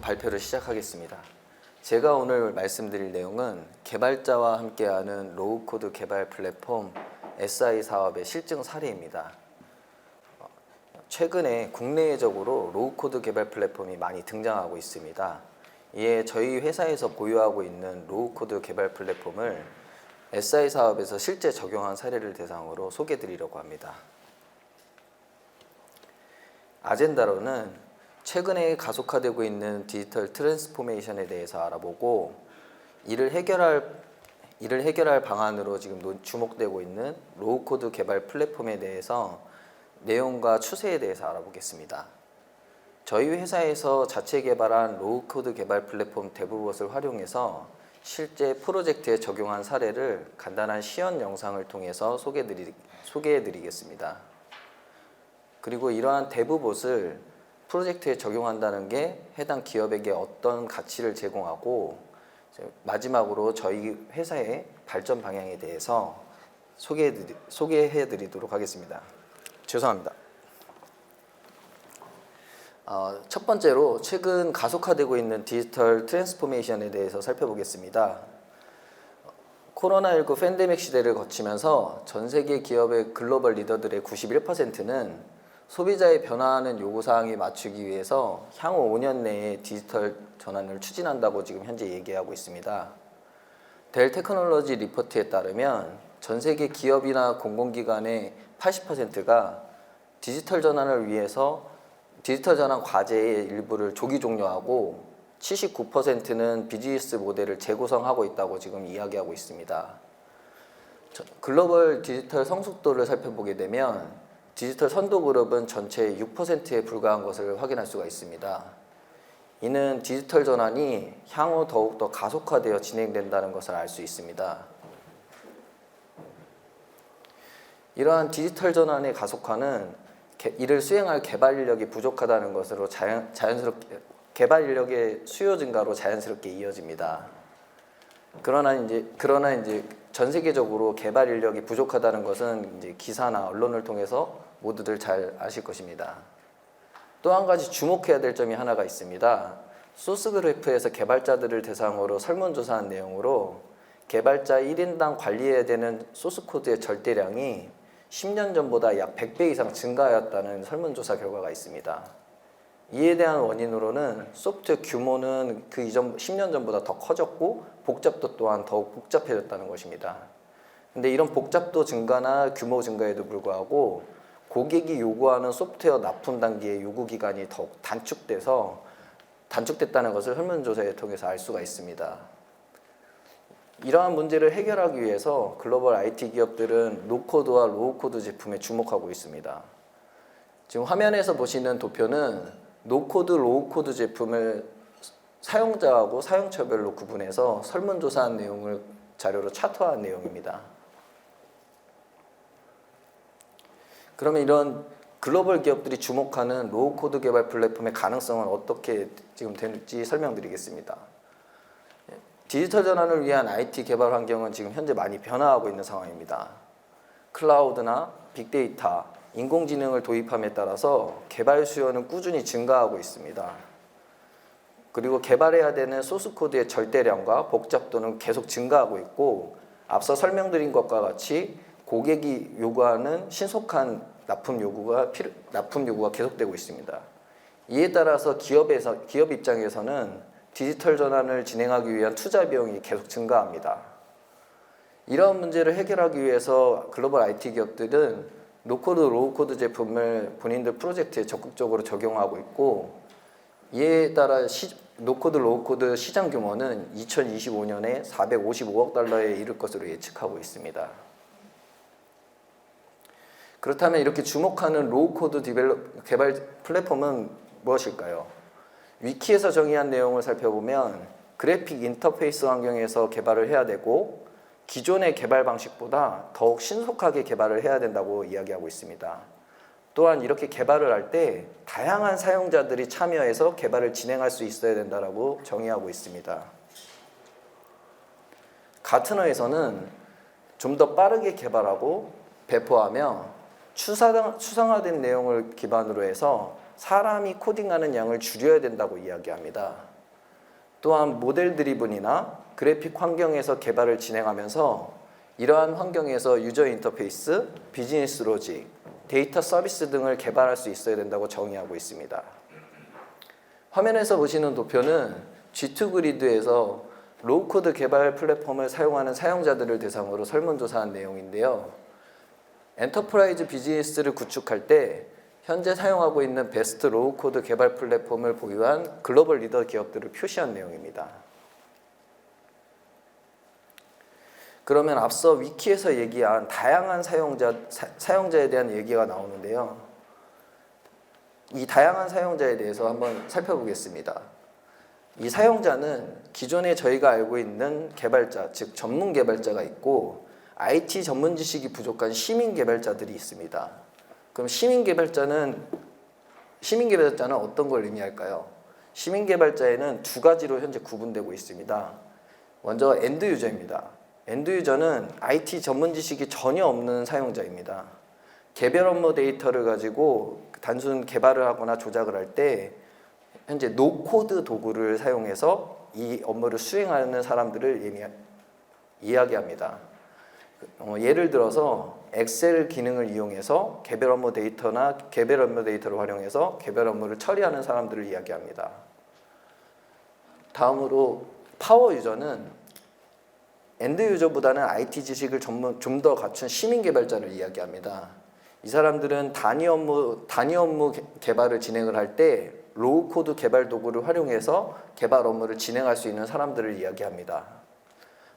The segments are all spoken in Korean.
발표를 시작하겠습니다. 제가 오늘 말씀드릴 내용은 개발자와 함께하는 로우코드 개발 플랫폼 SI 사업의 실증 사례입니다. 최근에 국내적으로 로우코드 개발 플랫폼이 많이 등장하고 있습니다. 이에 저희 회사에서 보유하고 있는 로우코드 개발 플랫폼을 SI 사업에서 실제 적용한 사례를 대상으로 소개해 드리려고 합니다. 아젠다로는 최근에 가속화되고 있는 디지털 트랜스포메이션에 대해서 알아보고 이를 해결할 방안으로 지금 주목되고 있는 로우코드 개발 플랫폼에 대해서 내용과 추세에 대해서 알아보겠습니다. 저희 회사에서 자체 개발한 로우코드 개발 플랫폼 데브봇을 활용해서 실제 프로젝트에 적용한 사례를 간단한 시연 영상을 통해서 소개해 드리겠습니다. 그리고 이러한 데브봇을 프로젝트에 적용한다는 게 해당 기업에게 어떤 가치를 제공하고 마지막으로 저희 회사의 발전 방향에 대해서 소개해 드리도록 하겠습니다. 죄송합니다. 첫 번째로 최근 가속화되고 있는 디지털 트랜스포메이션에 대해서 살펴보겠습니다. 코로나19 팬데믹 시대를 거치면서 전 세계 기업의 글로벌 리더들의 91%는 소비자의 변화하는 요구사항에 맞추기 위해서 향후 5년 내에 디지털 전환을 추진한다고 지금 현재 얘기하고 있습니다. 델 테크놀로지 리포트에 따르면 전 세계 기업이나 공공기관의 80%가 디지털 전환을 위해서 디지털 전환 과제의 일부를 조기 종료하고 79%는 비즈니스 모델을 재구성하고 있다고 지금 이야기하고 있습니다. 글로벌 디지털 성숙도를 살펴보게 되면 디지털 선도 그룹은 전체의 6%에 불과한 것을 확인할 수가 있습니다. 이는 디지털 전환이 향후 더욱더 가속화되어 진행된다는 것을 알 수 있습니다. 이러한 디지털 전환의 가속화는 이를 수행할 개발 인력이 부족하다는 것으로 자연스럽게 개발 인력의 수요 증가로 자연스럽게 이어집니다. 그러나 이제 전 세계적으로 개발 인력이 부족하다는 것은 이제 기사나 언론을 통해서 모두들 잘 아실 것입니다. 또 한 가지 주목해야 될 점이 하나가 있습니다. 소스그래프에서 개발자들을 대상으로 설문조사한 내용으로 개발자 1인당 관리해야 되는 소스코드의 절대량이 10년 전보다 약 100배 이상 증가하였다는 설문조사 결과가 있습니다. 이에 대한 원인으로는 소프트웨어 규모는 그 이전 10년 전보다 더 커졌고 복잡도 또한 더욱 복잡해졌다는 것입니다. 근데 이런 복잡도 증가나 규모 증가에도 불구하고 고객이 요구하는 소프트웨어 납품 단계의 요구 기간이 더욱 단축됐다는 것을 설문조사를 통해서 알 수가 있습니다. 이러한 문제를 해결하기 위해서 글로벌 IT 기업들은 노코드와 로우코드 제품에 주목하고 있습니다. 지금 화면에서 보시는 도표는 노코드, 로우코드 제품을 사용자하고 사용처별로 구분해서 설문조사한 내용을 자료로 차트화한 내용입니다. 그러면 이런 글로벌 기업들이 주목하는 로우코드 개발 플랫폼의 가능성은 어떻게 지금 될지 설명드리겠습니다. 디지털 전환을 위한 IT 개발 환경은 지금 현재 많이 변화하고 있는 상황입니다. 클라우드나 빅데이터, 인공지능을 도입함에 따라서 개발 수요는 꾸준히 증가하고 있습니다. 그리고 개발해야 되는 소스코드의 절대량과 복잡도는 계속 증가하고 있고 앞서 설명드린 것과 같이 고객이 요구하는 신속한 납품 요구가 계속되고 있습니다. 이에 따라서 기업 입장에서는 디지털 전환을 진행하기 위한 투자 비용이 계속 증가합니다. 이러한 문제를 해결하기 위해서 글로벌 IT 기업들은 노코드, 로우코드 제품을 본인들 프로젝트에 적극적으로 적용하고 있고 이에 따라 노코드, 로우코드 시장 규모는 2025년에 455억 달러에 이를 것으로 예측하고 있습니다. 그렇다면 이렇게 주목하는 로우코드 개발 플랫폼은 무엇일까요? 위키에서 정의한 내용을 살펴보면 그래픽 인터페이스 환경에서 개발을 해야 되고 기존의 개발 방식보다 더욱 신속하게 개발을 해야 된다고 이야기하고 있습니다. 또한 이렇게 개발을 할 때 다양한 사용자들이 참여해서 개발을 진행할 수 있어야 된다고 정의하고 있습니다. 가트너에서는 좀 더 빠르게 개발하고 배포하며 추상화된 내용을 기반으로 해서 사람이 코딩하는 양을 줄여야 된다고 이야기합니다. 또한 모델 드리븐이나 그래픽 환경에서 개발을 진행하면서 이러한 환경에서 유저 인터페이스, 비즈니스 로직, 데이터 서비스 등을 개발할 수 있어야 된다고 정의하고 있습니다. 화면에서 보시는 도표는 G2 그리드에서 로우코드 개발 플랫폼을 사용하는 사용자들을 대상으로 설문조사한 내용인데요. 엔터프라이즈 비즈니스를 구축할 때 현재 사용하고 있는 베스트 로우코드 개발 플랫폼을 보유한 글로벌 리더 기업들을 표시한 내용입니다. 그러면 앞서 위키에서 얘기한 다양한 사용자에 대한 얘기가 나오는데요. 이 다양한 사용자에 대해서 한번 살펴보겠습니다. 이 사용자는 기존에 저희가 알고 있는 개발자, 즉 전문 개발자가 있고 IT 전문 지식이 부족한 시민 개발자들이 있습니다. 그럼 시민 개발자는 어떤 걸 의미할까요? 시민 개발자에는 두 가지로 현재 구분되고 있습니다. 먼저 엔드 유저입니다. 엔드 유저는 IT 전문 지식이 전혀 없는 사용자입니다. 개별 업무 데이터를 가지고 단순 개발을 하거나 조작을 할 때 현재 노코드 도구를 사용해서 이 업무를 수행하는 사람들을 이야기합니다. 예를 들어서 엑셀 기능을 이용해서 개별 업무 데이터를 활용해서 개별 업무를 처리하는 사람들을 이야기합니다. 다음으로 파워 유저는 엔드 유저보다는 IT 지식을 좀 더 갖춘 시민 개발자를 이야기합니다. 이 사람들은 단위 업무 개발을 진행을 할 때 로우 코드 개발 도구를 활용해서 개발 업무를 진행할 수 있는 사람들을 이야기합니다.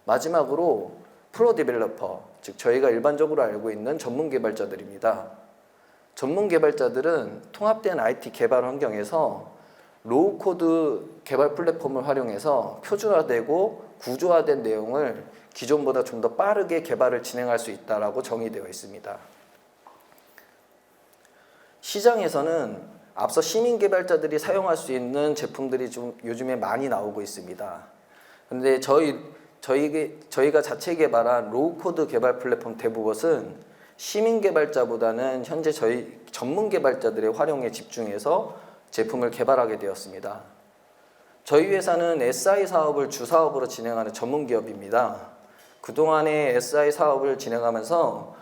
마지막으로 프로 디벨로퍼, 즉 저희가 일반적으로 알고 있는 전문 개발자들입니다. 전문 개발자들은 통합된 IT 개발 환경에서 로우 코드 개발 플랫폼을 활용해서 표준화되고 구조화된 내용을 기존보다 좀 더 빠르게 개발을 진행할 수 있다라고 정의되어 있습니다. 시장에서는 앞서 시민 개발자들이 사용할 수 있는 제품들이 좀 요즘에 많이 나오고 있습니다. 그런데 저희가 자체 개발한 로우 코드 개발 플랫폼 데브봇은 시민 개발자보다는 현재 저희 전문 개발자들의 활용에 집중해서 제품을 개발하게 되었습니다. 저희 회사는 SI 사업을 주사업으로 진행하는 전문 기업입니다. 그동안에 SI 사업을 진행하면서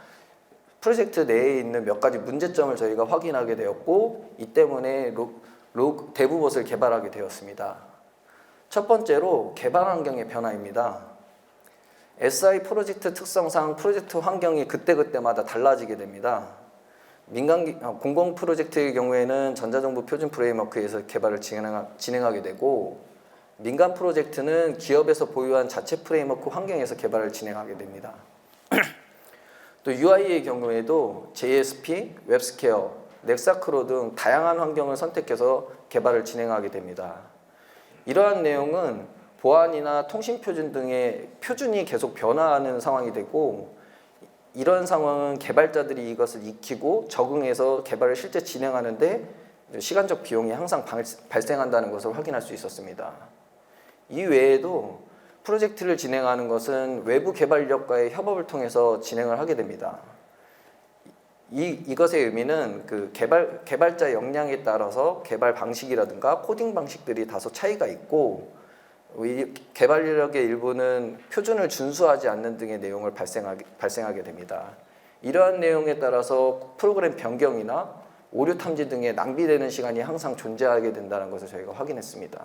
프로젝트 내에 있는 몇 가지 문제점을 저희가 확인하게 되었고 이 때문에 데브봇을 개발하게 되었습니다. 첫 번째로 개발 환경의 변화입니다. SI 프로젝트 특성상 프로젝트 환경이 그때그때마다 달라지게 됩니다. 공공 프로젝트의 경우에는 전자정부 표준 프레임워크에서 개발을 진행하게 되고 민간 프로젝트는 기업에서 보유한 자체 프레임워크 환경에서 개발을 진행하게 됩니다. 또 UI의 경우에도 JSP, 웹스퀘어, 넥사크로 등 다양한 환경을 선택해서 개발을 진행하게 됩니다. 이러한 내용은 보안이나 통신 표준 등의 표준이 계속 변화하는 상황이 되고 이런 상황은 개발자들이 이것을 익히고 적응해서 개발을 실제 진행하는데 시간적 비용이 항상 발생한다는 것을 확인할 수 있었습니다. 이 외에도 프로젝트를 진행하는 것은 외부 개발 인력과의 협업을 통해서 진행을 하게 됩니다. 이것의 의미는 그 개발자 역량에 따라서 개발 방식이라든가 코딩 방식들이 다소 차이가 있고 개발 인력의 일부는 표준을 준수하지 않는 등의 내용을 발생하게 됩니다. 이러한 내용에 따라서 프로그램 변경이나 오류 탐지 등의 낭비되는 시간이 항상 존재하게 된다는 것을 저희가 확인했습니다.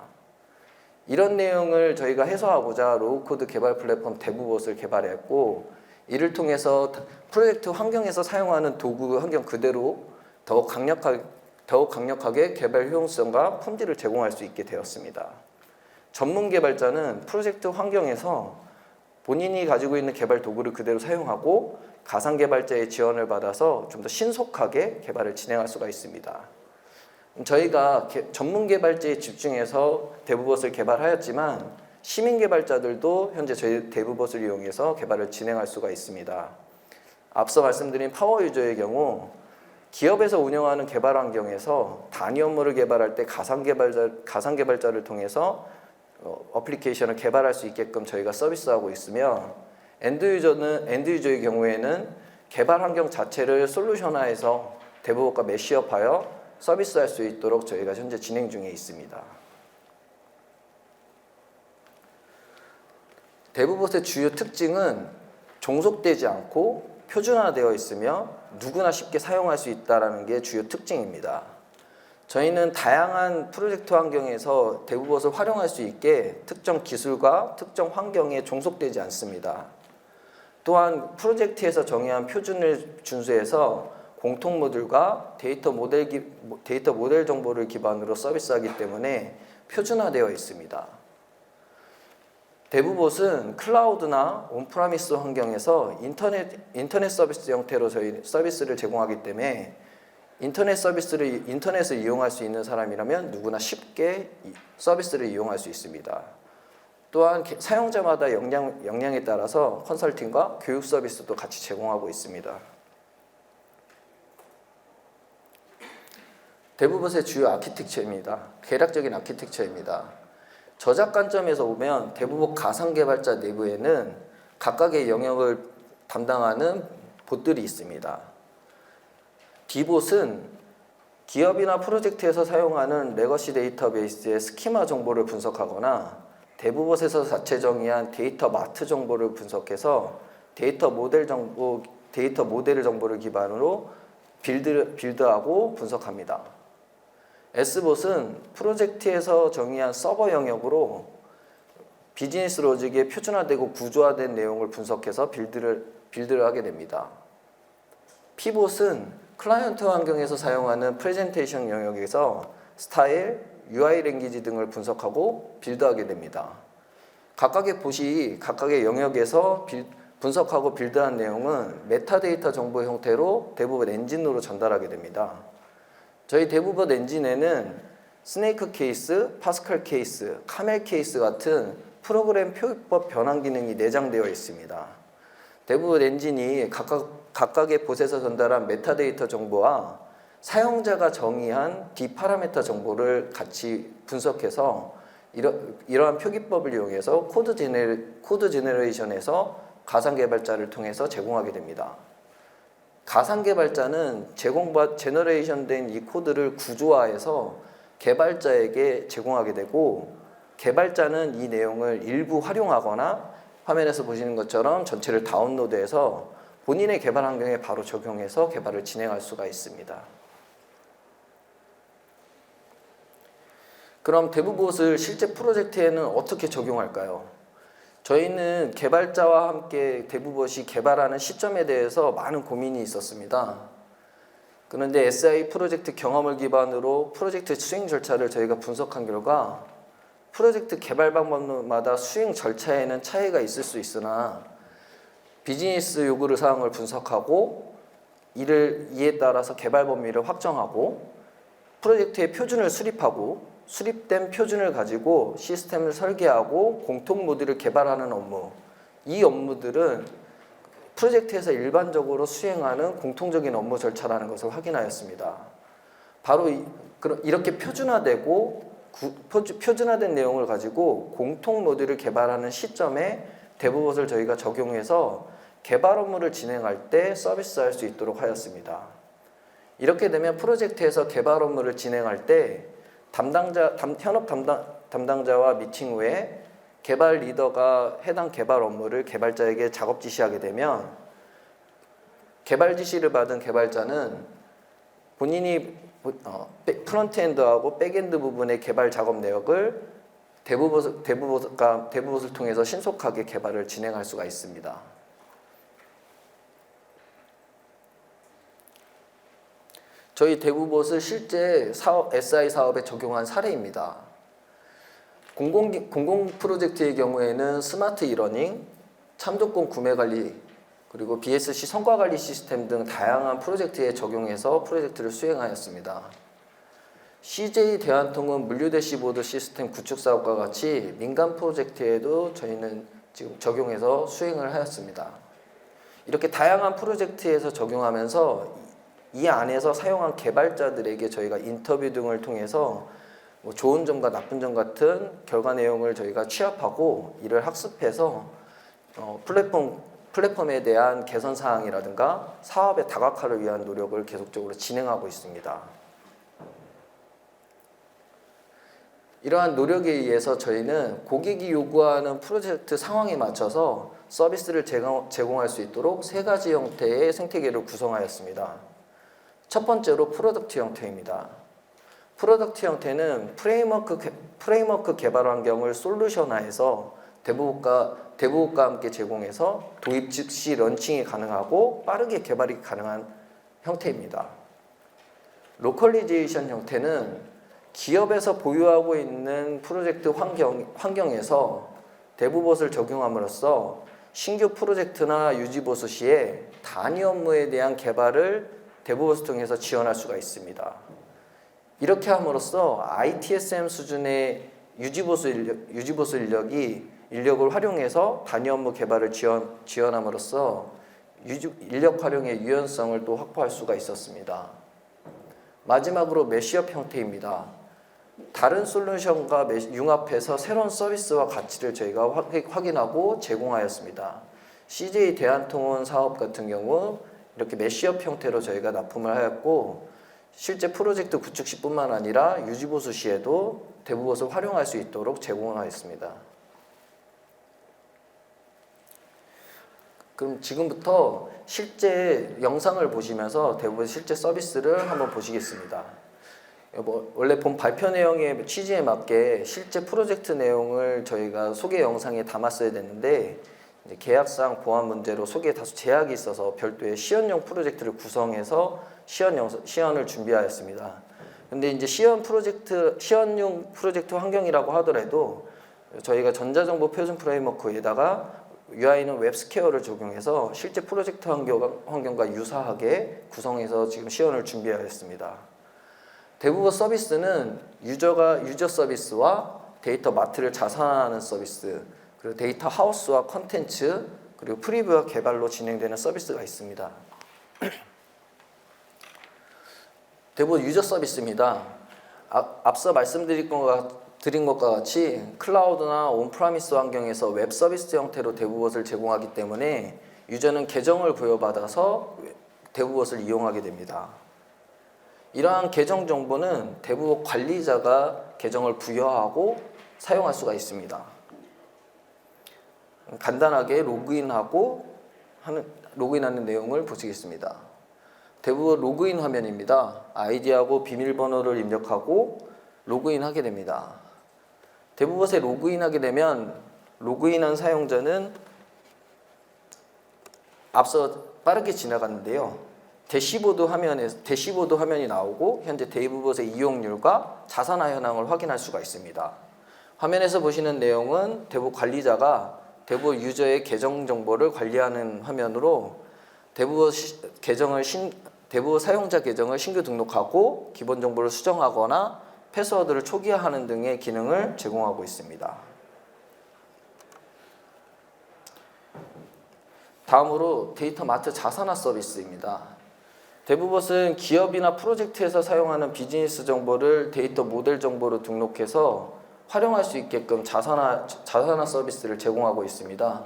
이런 내용을 저희가 해소하고자 로우코드 개발 플랫폼 데브봇을 개발했고 이를 통해서 프로젝트 환경에서 사용하는 도구 환경 그대로 더욱 강력하게 개발 효용성과 품질을 제공할 수 있게 되었습니다. 전문 개발자는 프로젝트 환경에서 본인이 가지고 있는 개발 도구를 그대로 사용하고 가상 개발자의 지원을 받아서 좀 더 신속하게 개발을 진행할 수가 있습니다. 저희가 전문 개발자에 집중해서 데브봇을 개발하였지만 시민 개발자들도 현재 저희 데브봇을 이용해서 개발을 진행할 수가 있습니다. 앞서 말씀드린 파워 유저의 경우 기업에서 운영하는 개발 환경에서 단위 업무를 개발할 때 가상 개발자를 통해서 어플리케이션을 개발할 수 있게끔 저희가 서비스하고 있으며 엔드 유저의 경우에는 개발 환경 자체를 솔루션화해서 데브봇과 매시업하여 서비스할 수 있도록 저희가 현재 진행 중에 있습니다. 대부봇의 주요 특징은 종속되지 않고 표준화되어 있으며 누구나 쉽게 사용할 수 있다는 게 주요 특징입니다. 저희는 다양한 프로젝트 환경에서 대부봇을 활용할 수 있게 특정 기술과 특정 환경에 종속되지 않습니다. 또한 프로젝트에서 정의한 표준을 준수해서 공통 모듈과 데이터 모델 정보를 기반으로 서비스하기 때문에 표준화되어 있습니다. 대부봇은 클라우드나 온프라미스 환경에서 인터넷 서비스 형태로 저희 서비스를 제공하기 때문에 인터넷을 이용할 수 있는 사람이라면 누구나 쉽게 서비스를 이용할 수 있습니다. 또한 사용자마다 역량에 따라서 컨설팅과 교육 서비스도 같이 제공하고 있습니다. 대부봇의 주요 아키텍처입니다. 계략적인 아키텍처입니다. 저작 관점에서 보면 대부봇 가상 개발자 내부에는 각각의 영역을 담당하는 봇들이 있습니다. D봇은 기업이나 프로젝트에서 사용하는 레거시 데이터베이스의 스키마 정보를 분석하거나 대부봇에서 자체 정의한 데이터 마트 정보를 분석해서 데이터 모델 정보를 기반으로 빌드하고 분석합니다. S봇은 프로젝트에서 정의한 서버 영역으로 비즈니스 로직에 표준화되고 구조화된 내용을 분석해서 빌드를 하게 됩니다. P봇은 클라이언트 환경에서 사용하는 프레젠테이션 영역에서 스타일, UI 랭귀지 등을 분석하고 빌드하게 됩니다. 각각의 봇이 각각의 영역에서 분석하고 빌드한 내용은 메타데이터 정보 형태로 대부봇 엔진으로 전달하게 됩니다. 저희 대부봇 엔진에는 스네이크 케이스, 파스칼 케이스, 카멜 케이스 같은 프로그램 표기법 변환 기능이 내장되어 있습니다. 대부봇 엔진이 각각의 봇에서 전달한 메타데이터 정보와 사용자가 정의한 디파라메터 정보를 같이 분석해서 이러한 표기법을 이용해서 코드 제너레이션에서 가상 개발자를 통해서 제공하게 됩니다. 가상 개발자는 제너레이션된 이 코드를 구조화해서 개발자에게 제공하게 되고 개발자는 이 내용을 일부 활용하거나 화면에서 보시는 것처럼 전체를 다운로드해서 본인의 개발 환경에 바로 적용해서 개발을 진행할 수가 있습니다. 그럼 대부봇을 실제 프로젝트에는 어떻게 적용할까요? 저희는 개발자와 함께 대부봇이 개발하는 시점에 대해서 많은 고민이 있었습니다. 그런데 SI 프로젝트 경험을 기반으로 프로젝트 수행 절차를 저희가 분석한 결과 프로젝트 개발 방법마다 수행 절차에는 차이가 있을 수 있으나 비즈니스 요구 사항을 분석하고 이에 따라서 개발 범위를 확정하고 프로젝트의 표준을 수립하고 수립된 표준을 가지고 시스템을 설계하고 공통 모듈을 개발하는 업무, 이 업무들은 프로젝트에서 일반적으로 수행하는 공통적인 업무 절차라는 것을 확인하였습니다. 바로 이렇게 표준화된 내용을 가지고 공통 모듈을 개발하는 시점에 대부봇을 저희가 적용해서 개발 업무를 진행할 때 서비스할 수 있도록 하였습니다. 이렇게 되면 프로젝트에서 개발 업무를 진행할 때 현업 담당자와 미팅 후에 개발 리더가 해당 개발 업무를 개발자에게 작업 지시하게 되면 개발 지시를 받은 개발자는 본인이 프론트엔드하고 백엔드 부분의 개발 작업 내역을 대부봇을 통해서 신속하게 개발을 진행할 수가 있습니다. 저희 대부봇을 실제 SI 사업에 적용한 사례입니다. 공공 프로젝트의 경우에는 스마트 이러닝, 참조권 구매 관리, 그리고 BSC 성과 관리 시스템 등 다양한 프로젝트에 적용해서 프로젝트를 수행하였습니다. CJ 대한통운 물류 대시보드 시스템 구축 사업과 같이 민간 프로젝트에도 저희는 지금 적용해서 수행을 하였습니다. 이렇게 다양한 프로젝트에서 적용하면서 이 안에서 사용한 개발자들에게 저희가 인터뷰 등을 통해서 좋은 점과 나쁜 점 같은 결과 내용을 저희가 취합하고 이를 학습해서 플랫폼에 대한 개선 사항이라든가 사업의 다각화를 위한 노력을 계속적으로 진행하고 있습니다. 이러한 노력에 의해서 저희는 고객이 요구하는 프로젝트 상황에 맞춰서 서비스를 제공할 수 있도록 세 가지 형태의 생태계를 구성하였습니다. 첫 번째로 프로덕트 형태입니다. 프로덕트 형태는 프레임워크 개발 환경을 솔루션화해서 대부분과 함께 제공해서 도입 즉시 런칭이 가능하고 빠르게 개발이 가능한 형태입니다. 로컬리제이션 형태는 기업에서 보유하고 있는 프로젝트 환경에서 대부봇을 적용함으로써 신규 프로젝트나 유지보수 시에 단위 업무에 대한 개발을 대부봇을 통해서 지원할 수가 있습니다. 이렇게 함으로써 ITSM 수준의 유지보수 인력을 활용해서 단위 업무 개발을 지원함으로써 인력 활용의 유연성을 또 확보할 수가 있었습니다. 마지막으로 매시업 형태입니다. 다른 솔루션과 융합해서 새로운 서비스와 가치를 저희가 확인하고 제공하였습니다. CJ 대한통운 사업 같은 경우 이렇게 매시업 형태로 저희가 납품을 하였고 실제 프로젝트 구축 시뿐만 아니라 유지보수 시에도 대부봇을 활용할 수 있도록 제공하였습니다. 그럼 지금부터 실제 영상을 보시면서 대부분 실제 서비스를 한번 보시겠습니다. 원래 본 발표 내용의 취지에 맞게 실제 프로젝트 내용을 저희가 소개 영상에 담았어야 됐는데 이제 계약상 보안 문제로 소개에 다소 제약이 있어서 별도의 시연용 프로젝트를 구성해서 시연을 준비하였습니다. 근데 이제 시연용 프로젝트 환경이라고 하더라도 저희가 전자정보 표준 프레임워크에다가 UI는 웹스퀘어를 적용해서 실제 프로젝트 환경과 유사하게 구성해서 지금 시연을 준비하였습니다. 대부분 서비스는 유저 서비스와 데이터 마트를 자산화하는 서비스, 그리고 데이터 하우스와 컨텐츠, 그리고 프리뷰와 개발로 진행되는 서비스가 있습니다. 대부분 유저 서비스입니다. 앞서 말씀드린 것과 같이 클라우드나 온프라미스 환경에서 웹 서비스 형태로 대부봇을 제공하기 때문에 유저는 계정을 부여받아서 대부봇을 이용하게 됩니다. 이러한 계정 정보는 대부분 관리자가 계정을 부여하고 사용할 수가 있습니다. 간단하게 로그인하는 내용을 보시겠습니다. 대부분 로그인 화면입니다. 아이디하고 비밀번호를 입력하고 로그인하게 됩니다. 대부분에 로그인하게 되면 로그인한 사용자는 앞서 빠르게 지나갔는데요. 대시보드 화면이 나오고 현재 대부봇의 이용률과 자산화 현황을 확인할 수가 있습니다. 화면에서 보시는 내용은 대부 관리자가 대부 유저의 계정 정보를 관리하는 화면으로 대부 사용자 계정을 신규 등록하고 기본 정보를 수정하거나 패스워드를 초기화하는 등의 기능을 제공하고 있습니다. 다음으로 데이터 마트 자산화 서비스입니다. 대부봇은 기업이나 프로젝트에서 사용하는 비즈니스 정보를 데이터 모델 정보로 등록해서 활용할 수 있게끔 자산화 서비스를 제공하고 있습니다.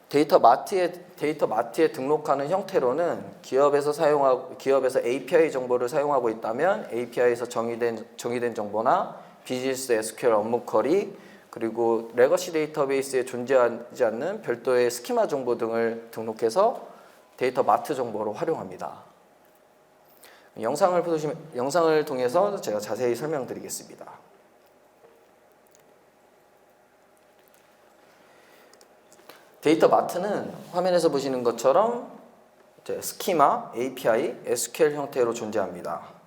데이터 마트에 등록하는 형태로는 기업에서 API 정보를 사용하고 있다면 API에서 정의된 정보나 비즈니스 SQL 업무 쿼리, 그리고 레거시 데이터베이스에 존재하지 않는 별도의 스키마 정보 등을 등록해서 데이터 마트 정보로 활용합니다. 영상을 통해서 제가 자세히 설명드리겠습니다. 데이터 마트는 화면에서 보시는 것처럼 스키마, API, SQL 형태로 존재합니다.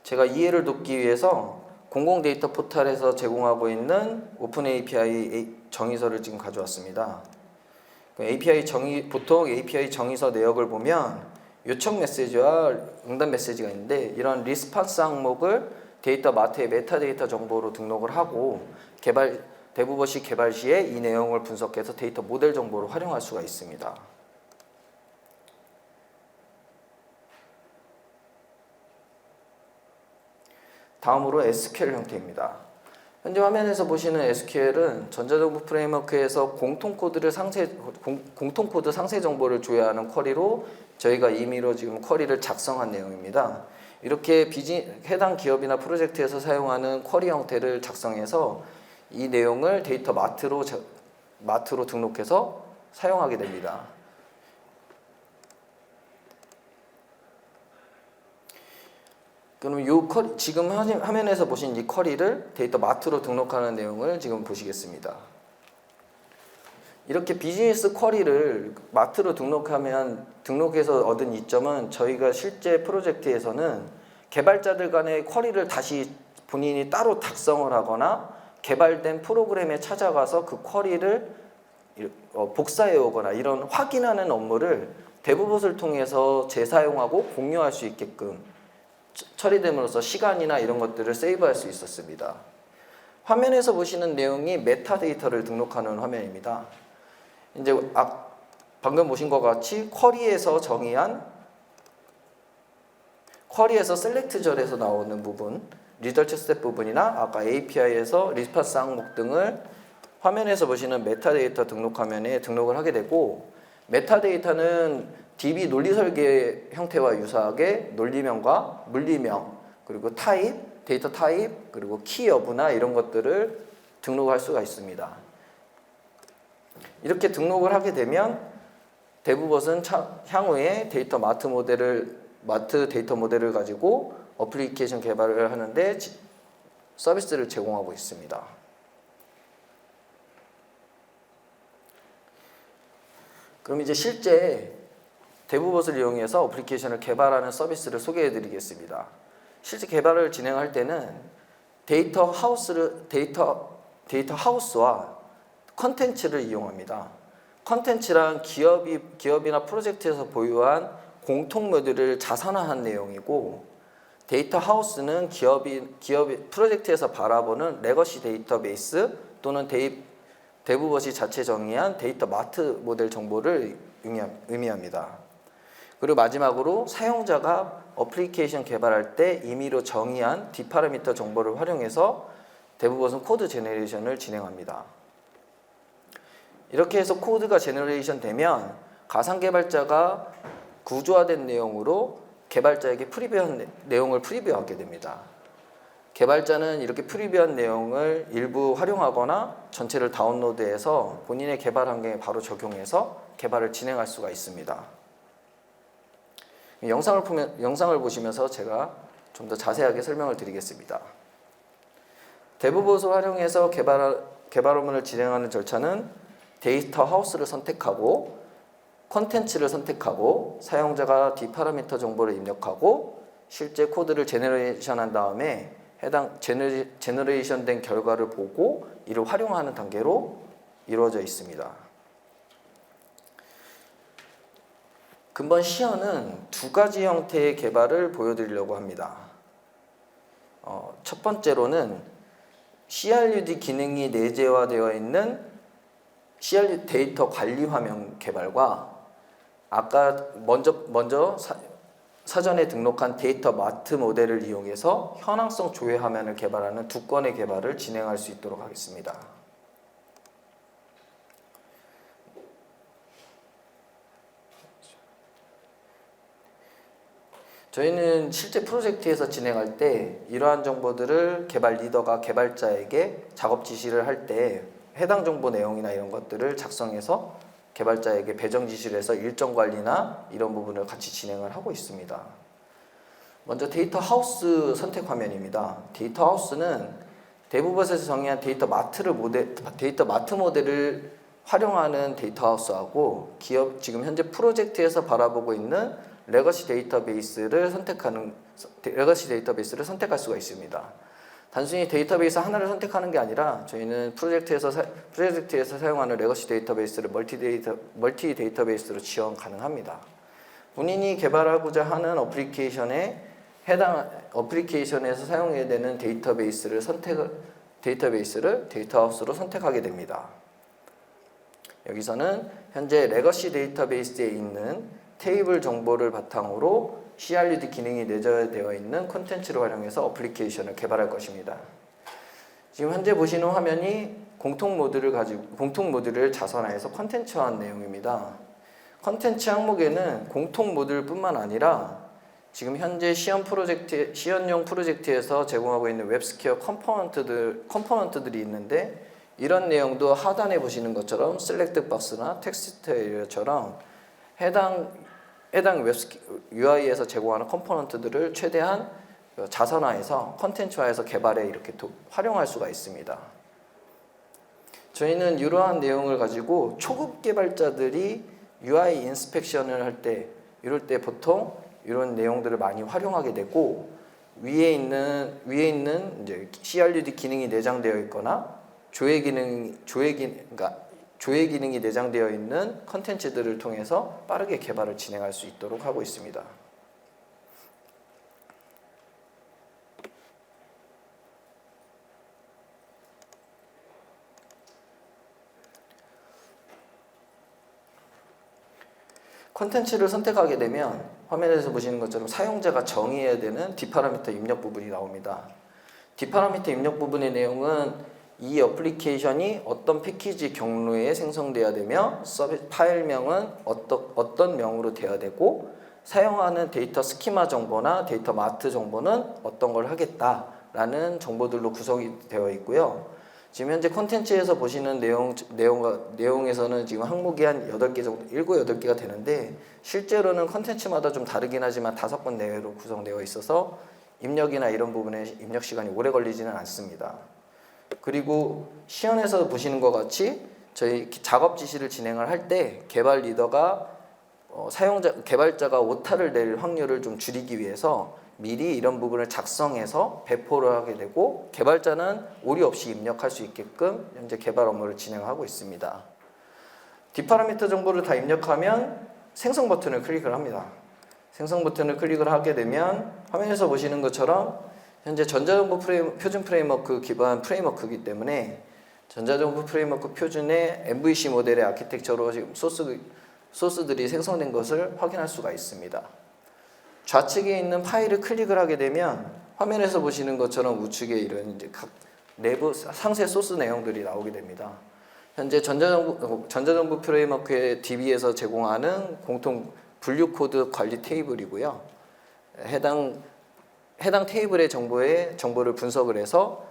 제가 이해를 돕기 위해서 공공 데이터 포털에서 제공하고 있는 오픈 API 정의서를 지금 가져왔습니다. 보통 API 정의서 내역을 보면 요청 메시지와 응답 메시지가 있는데 이런 리스폰스 항목을 데이터 마트의 메타데이터 정보로 등록을 하고 대부봇이 개발 시에 이 내용을 분석해서 데이터 모델 정보로 활용할 수가 있습니다. 다음으로 SQL 형태입니다. 현재 화면에서 보시는 SQL은 전자정보 프레임워크에서 공통코드 상세 정보를 조회하는 쿼리로 저희가 임의로 지금 쿼리를 작성한 내용입니다. 이렇게 해당 기업이나 프로젝트에서 사용하는 쿼리 형태를 작성해서 이 내용을 데이터 마트로 등록해서 사용하게 됩니다. 그럼 지금 화면에서 보신 이 쿼리를 데이터 마트로 등록하는 내용을 지금 보시겠습니다. 이렇게 비즈니스 쿼리를 마트로 등록해서 얻은 이점은 저희가 실제 프로젝트에서는 개발자들 간의 쿼리를 다시 본인이 따로 작성을 하거나 개발된 프로그램에 찾아가서 그 쿼리를 복사해 오거나 이런 확인하는 업무를 대부봇을 통해서 재사용하고 공유할 수 있게끔 처리됨으로써 시간이나 이런 것들을 세이브할 수 있었습니다. 화면에서 보시는 내용이 메타데이터를 등록하는 화면입니다. 이제 방금 보신 것 같이 쿼리에서 셀렉트절에서 나오는 부분, 리더치 스텝 부분이나 아까 API에서 리스폰스 항목 등을 화면에서 보시는 메타데이터 등록 화면에 등록을 하게 되고, 메타데이터는 DB 논리 설계 형태와 유사하게 논리명과 물리명, 그리고 타입, 데이터 타입, 그리고 키 여부나 이런 것들을 등록할 수가 있습니다. 이렇게 등록을 하게 되면 대부봇은 향후에 마트 데이터 모델을 가지고 어플리케이션 개발을 하는데 서비스를 제공하고 있습니다. 그럼 이제 실제 대부봇을 이용해서 어플리케이션을 개발하는 서비스를 소개해 드리겠습니다. 실제 개발을 진행할 때는 데이터 하우스와 컨텐츠를 이용합니다. 컨텐츠란 기업이나 프로젝트에서 보유한 공통 모듈을 자산화한 내용이고, 데이터 하우스는 프로젝트에서 바라보는 레거시 데이터베이스 또는 대부봇이 자체 정의한 데이터 마트 모델 정보를 의미합니다. 그리고 마지막으로 사용자가 어플리케이션 개발할 때 임의로 정의한 디파라미터 정보를 활용해서 대부봇은 코드 제너레이션을 진행합니다. 이렇게 해서 코드가 제너레이션 되면 가상 개발자가 구조화된 내용으로 개발자에게 내용을 프리뷰하게 됩니다. 개발자는 이렇게 프리뷰한 내용을 일부 활용하거나 전체를 다운로드해서 본인의 개발 환경에 바로 적용해서 개발을 진행할 수가 있습니다. 영상을 보시면서 제가 좀 더 자세하게 설명을 드리겠습니다. 대부봇을 활용해서 개발 업무를 진행하는 절차는 데이터 하우스를 선택하고 컨텐츠를 선택하고 사용자가 디파라미터 정보를 입력하고 실제 코드를 제너레이션한 다음에 해당 제너레이션 된 결과를 보고 이를 활용하는 단계로 이루어져 있습니다. 근본 시연은 두 가지 형태의 개발을 보여드리려고 합니다. 첫 번째로는 CRUD 기능이 내재화되어 있는 CRUD 데이터 관리 화면 개발과 아까 먼저 사전에 등록한 데이터 마트 모델을 이용해서 현황성 조회 화면을 개발하는 두 건의 개발을 진행할 수 있도록 하겠습니다. 저희는 실제 프로젝트에서 진행할 때 이러한 정보들을 개발 리더가 개발자에게 작업 지시를 할 때 해당 정보 내용이나 이런 것들을 작성해서 개발자에게 배정 지시를 해서 일정 관리나 이런 부분을 같이 진행을 하고 있습니다. 먼저 데이터 하우스 선택 화면입니다. 데이터 하우스는 대부봇에서 정의한 데이터 마트 모델을 활용하는 데이터 하우스하고 지금 현재 프로젝트에서 바라보고 있는 레거시 데이터베이스를 선택할 수가 있습니다. 단순히 데이터베이스 하나를 선택하는 게 아니라 저희는 프로젝트에서 사용하는 레거시 데이터베이스를 멀티 데이터베이스로 지원 가능합니다. 본인이 개발하고자 하는 어플리케이션에서 사용해야 되는 데이터베이스를 데이터 하우스로 선택하게 됩니다. 여기서는 현재 레거시 데이터베이스에 있는 테이블 정보를 바탕으로 CRUD 기능이 내재되어 있는 콘텐츠를 활용해서 어플리케이션을 개발할 것입니다. 지금 현재 보시는 화면이 공통 모듈을 자선화해서 컨텐츠화한 내용입니다. 컨텐츠 항목에는 공통 모듈뿐만 아니라 지금 현재 시연용 프로젝트에서 제공하고 있는 웹스퀘어 컴포넌트들이 있는데, 이런 내용도 하단에 보시는 것처럼 셀렉트 박스나 텍스트 에리어처럼 해당 UI에서 제공하는 컴포넌트들을 최대한 자선화해서 컨텐츠화해서 개발에 이렇게 활용할 수가 있습니다. 저희는 이러한 내용을 가지고 초급 개발자들이 UI 인스펙션을 할 때, 이럴 때 보통 이런 내용들을 많이 활용하게 되고, 위에 있는 이제 CRUD 기능이 내장되어 있거나 조회 기능이 내장되어 있는 컨텐츠들을 통해서 빠르게 개발을 진행할 수 있도록 하고 있습니다. 컨텐츠를 선택하게 되면 화면에서 보시는 것처럼 사용자가 정의해야 되는 디파라미터 입력 부분이 나옵니다. 디파라미터 입력 부분의 내용은 이 어플리케이션이 어떤 패키지 경로에 생성되어야 되며 파일명은 어떤 명으로 되어야 되고, 사용하는 데이터 스키마 정보나 데이터 마트 정보는 어떤 걸 하겠다라는 정보들로 구성이 되어 있고요. 지금 현재 콘텐츠에서 보시는 내용에서는 지금 항목이 한 8개 정도, 7, 8개가 되는데, 실제로는 콘텐츠마다 좀 다르긴 하지만 5건 내외로 구성되어 있어서 입력이나 이런 부분에 입력 시간이 오래 걸리지는 않습니다. 그리고 시연에서 보시는 것 같이 저희 작업 지시를 진행을 할 때 개발 리더가 개발자가 오타를 낼 확률을 좀 줄이기 위해서 미리 이런 부분을 작성해서 배포를 하게 되고, 개발자는 오류 없이 입력할 수 있게끔 현재 개발 업무를 진행하고 있습니다. 디파라미터 정보를 다 입력하면 생성 버튼을 클릭을 합니다. 생성 버튼을 클릭을 하게 되면 화면에서 보시는 것처럼 현재 전자정보 표준 프레임워크 기반 프레임워크이기 때문에 전자정보 프레임워크 표준의 MVC 모델의 아키텍처로 지금 소스들이 생성된 것을 확인할 수가 있습니다. 좌측에 있는 파일을 클릭을 하게 되면 화면에서 보시는 것처럼 우측에 이런 이제 각 내부 상세 소스 내용들이 나오게 됩니다. 현재 전자정보 프레임워크의 DB에서 제공하는 공통 분류 코드 관리 테이블이고요. 해당 테이블의 정보를 분석을 해서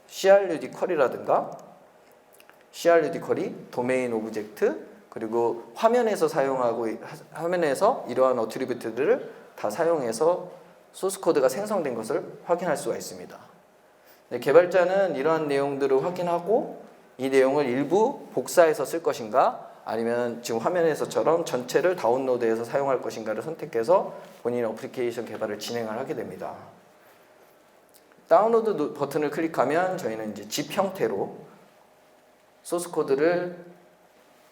CRUD 쿼리라든가 CRUD 쿼리, 도메인 오브젝트, 그리고 화면에서 이러한 어트리뷰트들을 다 사용해서 소스 코드가 생성된 것을 확인할 수가 있습니다. 개발자는 이러한 내용들을 확인하고 이 내용을 일부 복사해서 쓸 것인가, 아니면 지금 화면에서처럼 전체를 다운로드해서 사용할 것인가를 선택해서 본인의 어플리케이션 개발을 진행을 하게 됩니다. 다운로드 버튼을 클릭하면 저희는 이제 zip 형태로 소스 코드를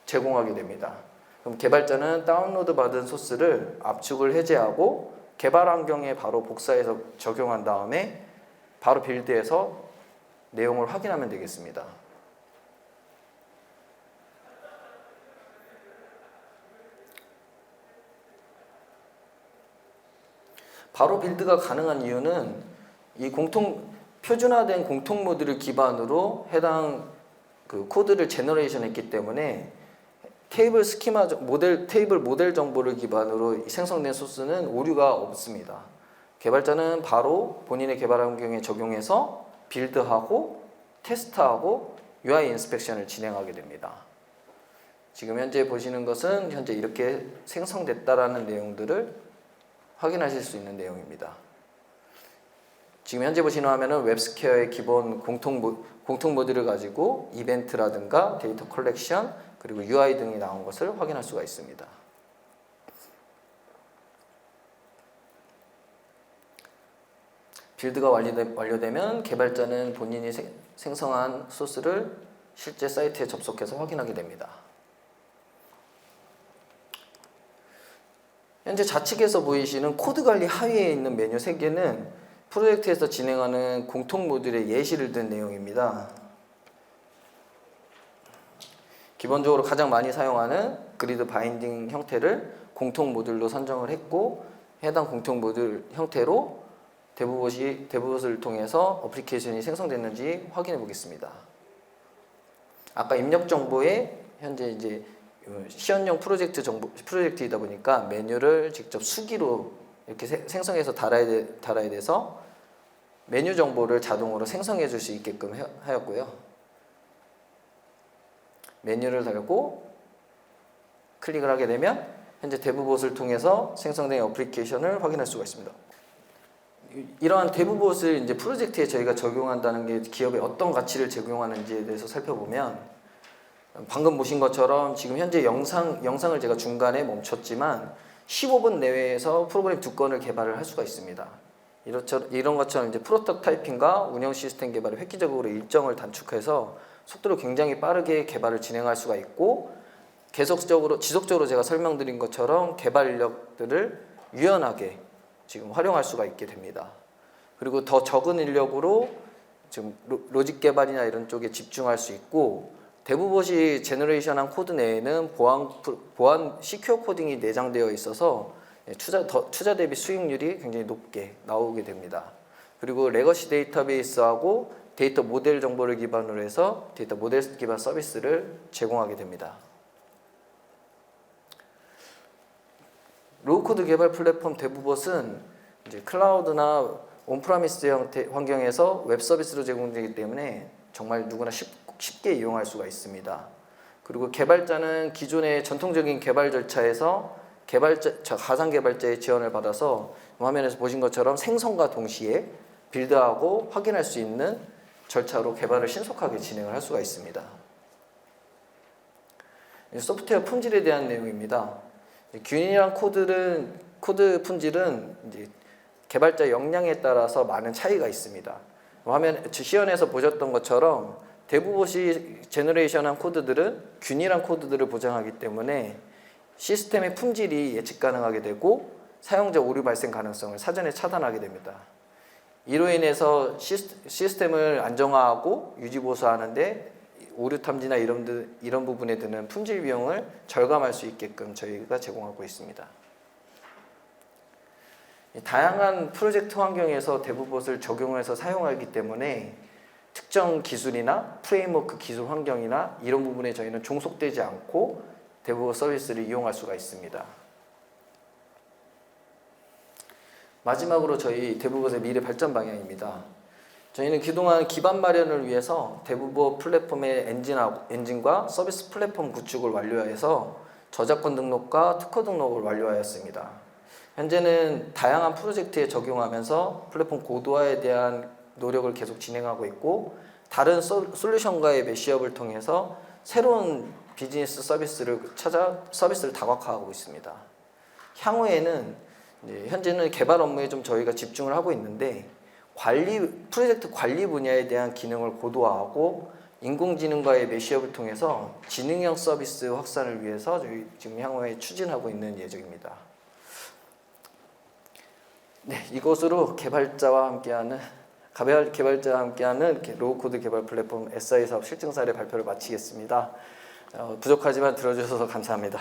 제공하게 됩니다. 그럼 개발자는 다운로드 받은 소스를 압축을 해제하고 개발 환경에 바로 복사해서 적용한 다음에 바로 빌드해서 내용을 확인하면 되겠습니다. 바로 빌드가 가능한 이유는 이 표준화된 공통 모듈을 기반으로 해당 코드를 제너레이션 했기 때문에 테이블 모델 정보를 기반으로 생성된 소스는 오류가 없습니다. 개발자는 바로 본인의 개발 환경에 적용해서 빌드하고 테스트하고 UI 인스펙션을 진행하게 됩니다. 지금 현재 보시는 것은 현재 이렇게 생성됐다라는 내용들을 확인하실 수 있는 내용입니다. 지금 현재 보시는 화면은 웹스퀘어의 기본 공통 모듈을 가지고 이벤트라든가 데이터 컬렉션, 그리고 UI 등이 나온 것을 확인할 수가 있습니다. 빌드가 완료되면 개발자는 본인이 생성한 소스를 실제 사이트에 접속해서 확인하게 됩니다. 현재 좌측에서 보이시는 코드 관리 하위에 있는 메뉴 3개는 프로젝트에서 진행하는 공통 모듈의 예시를 든 내용입니다. 기본적으로 가장 많이 사용하는 그리드 바인딩 형태를 공통 모듈로 선정을 했고, 해당 공통 모듈 형태로 대부봇을 통해서 어플리케이션이 생성됐는지 확인해 보겠습니다. 아까 입력 정보에 현재 이제 시연용 프로젝트이다 보니까 메뉴를 직접 수기로 이렇게 생성해서 달아야 돼서 메뉴 정보를 자동으로 생성해 줄 수 있게끔 하였고요. 메뉴를 달고 클릭을 하게 되면 현재 대부봇을 통해서 생성된 어플리케이션을 확인할 수가 있습니다. 이러한 대부봇을 이제 프로젝트에 저희가 적용한다는 게 기업에 어떤 가치를 제공하는지에 대해서 살펴보면, 방금 보신 것처럼 지금 현재 영상을 제가 중간에 멈췄지만 15분 내외에서 프로그램 2건을 개발을 할 수가 있습니다. 이런 것처럼 이제 프로토타이핑과 운영 시스템 개발을 획기적으로 일정을 단축해서 속도를 굉장히 빠르게 개발을 진행할 수가 있고, 지속적으로 제가 설명드린 것처럼 개발 인력들을 유연하게 지금 활용할 수가 있게 됩니다. 그리고 더 적은 인력으로 지금 로직 개발이나 이런 쪽에 집중할 수 있고, 대부봇이 제너레이션한 코드 내에는 보안 시큐어 코딩이 내장되어 있어서 투자 대비 수익률이 굉장히 높게 나오게 됩니다. 그리고 레거시 데이터베이스하고 데이터 모델 정보를 기반으로 해서 데이터 모델 기반 서비스를 제공하게 됩니다. 로우코드 개발 플랫폼 대부봇은 이제 클라우드나 온프라미스 형태 환경에서 웹 서비스로 제공되기 때문에 정말 누구나 쉽게 이용할 수가 있습니다. 그리고 개발자는 기존의 전통적인 개발 절차에서 가상 개발자의 지원을 받아서 화면에서 보신 것처럼 생성과 동시에 빌드하고 확인할 수 있는 절차로 개발을 신속하게 진행을 할 수가 있습니다. 소프트웨어 품질에 대한 내용입니다. 균일한 코드 품질은 이제 개발자 역량에 따라서 많은 차이가 있습니다. 시연에서 보셨던 것처럼 대부봇이 제너레이션한 코드들은 균일한 코드들을 보장하기 때문에 시스템의 품질이 예측 가능하게 되고 사용자 오류 발생 가능성을 사전에 차단하게 됩니다. 이로 인해서 시스템을 안정화하고 유지 보수하는데 오류 탐지나 이런 부분에 드는 품질 비용을 절감할 수 있게끔 저희가 제공하고 있습니다. 다양한 프로젝트 환경에서 대부봇을 적용해서 사용하기 때문에 특정 기술이나 프레임워크 기술 환경이나 이런 부분에 저희는 종속되지 않고 대부봇 서비스를 이용할 수가 있습니다. 마지막으로 저희 대부봇의 미래 발전 방향입니다. 저희는 그동안 기반 마련을 위해서 대부봇 플랫폼의 엔진과 서비스 플랫폼 구축을 완료해서 저작권 등록과 특허 등록을 완료하였습니다. 현재는 다양한 프로젝트에 적용하면서 플랫폼 고도화에 대한 노력을 계속 진행하고 있고, 다른 솔루션과의 매시업을 통해서 새로운 비즈니스 서비스를 다각화하고 있습니다. 향후에는 현재는 개발 업무에 좀 저희가 집중을 하고 있는데, 프로젝트 관리 분야에 대한 기능을 고도화하고 인공지능과의 매시업을 통해서 지능형 서비스 확산을 위해서 저희 지금 향후에 추진하고 있는 예정입니다. 네, 이것으로 개발자와 함께하는 로우코드 개발 플랫폼 SI 사업 실증 사례 발표를 마치겠습니다. 부족하지만 들어주셔서 감사합니다.